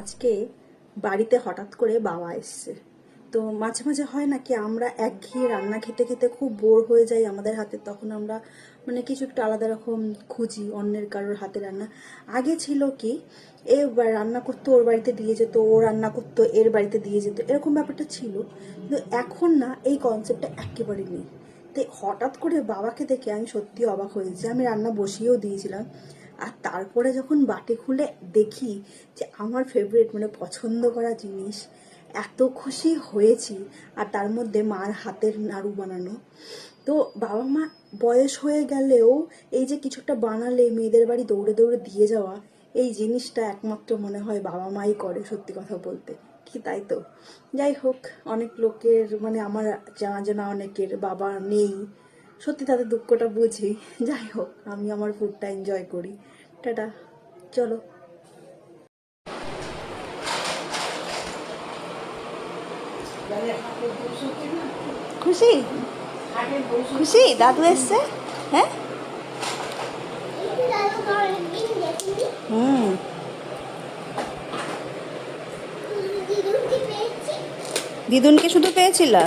আজকে বাড়িতে হঠাৎ করে বাবা এসছে। তো মাঝে মাঝে হয় না কি, আমরা একঘেয়ে রান্না খেতে খেতে খুব বোর হয়ে যাই আমাদের হাতে, তখন আমরা মানে কিছু একটা আলাদা রকম খুঁজি অন্যের কারোর হাতে রান্না। আগে ছিল কি, এ রান্না করতো ওর বাড়িতে দিয়ে যেত, ও রান্না করতো এর বাড়িতে দিয়ে যেত, এরকম ব্যাপারটা ছিল। কিন্তু এখন না, এই কনসেপ্টটা একেবারে নেই। তো হঠাৎ করে বাবাকে দেখে আমি সত্যি অবাক হয়েছি। আমি রান্না বসিয়েও দিয়েছিলাম, আর তারপরে যখন বাটি খুলে দেখি যে আমার ফেভারিট মানে পছন্দ করা জিনিস, এত খুশি হয়েছি। আর তার মধ্যে মার হাতের নাড়ু বানানো। তো বাবা মা বয়স হয়ে গেলেও এই যে কিছু একটা বানালে মেয়েদের বাড়ি দৌড়ে দৌড়ে দিয়ে যাওয়া, এই জিনিসটা একমাত্র মনে হয় বাবা মাই করে, সত্যি কথা বলতে কি, তাই তো? যাই হোক, অনেক লোকের মানে আমার জানা জানা অনেকের বাবা নেই, সত্যি তাদের দুঃখটা বুঝি। যাই হোক, আমি আমার ফুডটা এনজয় করি। টাটা, চলো। খুশি খুশি দাদু এসছে। হ্যাঁ, হুম, দিদুনকে শুধু পেয়েছিলা?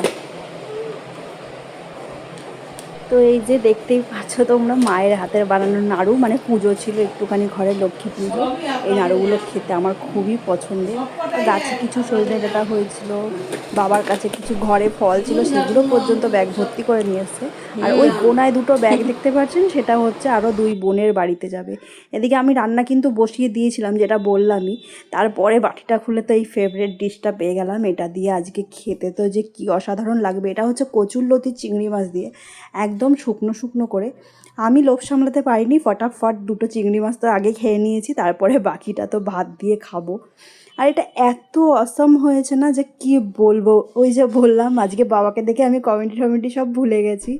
তো এই যে দেখতেই পাচ্ছ তোমরা, মায়ের হাতের বানানো নাড়ু, মানে পুজো ছিল একটুখানি, ঘরের লক্ষ্মী পুজো। এই নাড়ুগুলো খেতে আমার খুবই পছন্দের। গাছে কিছু সজনে ডাঁটা হয়েছিল, বাবার কাছে কিছু ঘরে ফল ছিল, সেগুলো পর্যন্ত ব্যাগ ভর্তি করে নিয়ে এসছে। আর ওই কোনায় দুটো ব্যাগ দেখতে পাচ্ছেন, সেটা হচ্ছে আরও 2 বোনের বাড়িতে যাবে। এদিকে আমি রান্না কিন্তু বসিয়ে দিয়েছিলাম, যেটা বললামই। তারপরে বাটিটা খুলে তো এই ফেভারিট ডিশটা পেয়ে গেলাম। এটা দিয়ে আজকে খেতে তো যে কী অসাধারণ লাগবে। এটা হচ্ছে কচুরলতি চিংড়ি মাছ দিয়ে, একদম শুকনো শুকনো করে। আমি লোভ সামলাতে পারিনি, ফটাফট 2টো চিংড়ি মাছ তো আগে খেয়ে নিয়েছি, তারপরে বাকিটা তো ভাত দিয়ে খাবো। আর এটা এত অসম হয়েছে না যে কি বলবো। ওই যে বললাম, আজকে বাবাকে দেখে আমি কমেন্টি টমেন্টি সব ভুলে গেছি।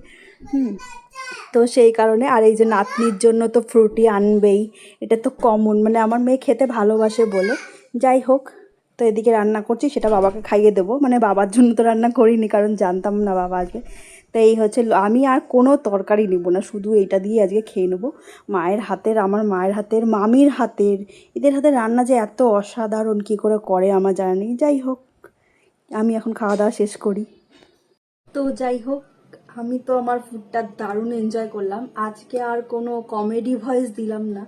তো সেই কারণে, আর এই যে নাতনির জন্য তো ফ্রুটি আনবেই, এটা তো কমন, মানে আমার মেয়ে খেতে ভালোবাসে বলে। যাই হোক, তো এদিকে রান্না করছি, সেটা বাবাকে খাইয়ে দেবো। মানে বাবার জন্য তো রান্না করিনি, কারণ জানতাম না বাবা আসবে। তো এই হচ্ছে, আমি আর কোনো তরকারি নেব না, শুধু এইটা দিয়ে আজকে খেয়ে নেবো। মায়ের হাতের, আমার মায়ের হাতের, মামির হাতের, এদের হাতের রান্না যে এত অসাধারণ, কী করে করে আমার জানা নেই। যাই হোক, আমি এখন খাওয়া দাওয়া শেষ করি। তো যাই হোক, আমি তো আমার ফুডটা দারুণ এনজয় করলাম। আজকে আর কোনো কমেডি ভয়েস দিলাম না।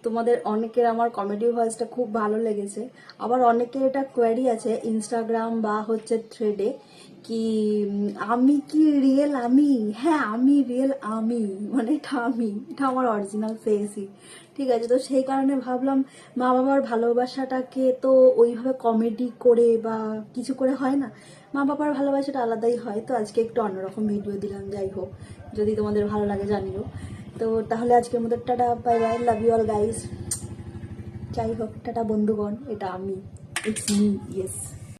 তোমাদের অনেকের আমার কমেডি ভয়েসটা খুব ভালো লেগেছে। আবার অনেকের এটা কোয়ারি আছে ইনস্টাগ্রাম বা হচ্ছে থ্রেডে, কি আমি কি রিয়েল আমি? হ্যাঁ, আমি রিয়েল আমি, মানে এটা আমি, এটা আমার অরিজিনাল ফেসই। ঠিক আছে, তো সেই কারণে ভাবলাম মা বাবার ভালোবাসাটাকে তো ওইভাবে কমেডি করে বা কিছু করে হয় না, মা বাবার ভালোবাসাটা আলাদাই হয়। তো আজকে একটু অন্যরকম ভিডিও দিলাম। যাই হোক, যদি তোমাদের ভালো লাগে জানিও। তো তাহলে আজকের মতো tata, bye bye, love you all guys. যাই হোক, টাটা বন্ধুগণ, এটা আমি, ইটস মি, ইয়েস।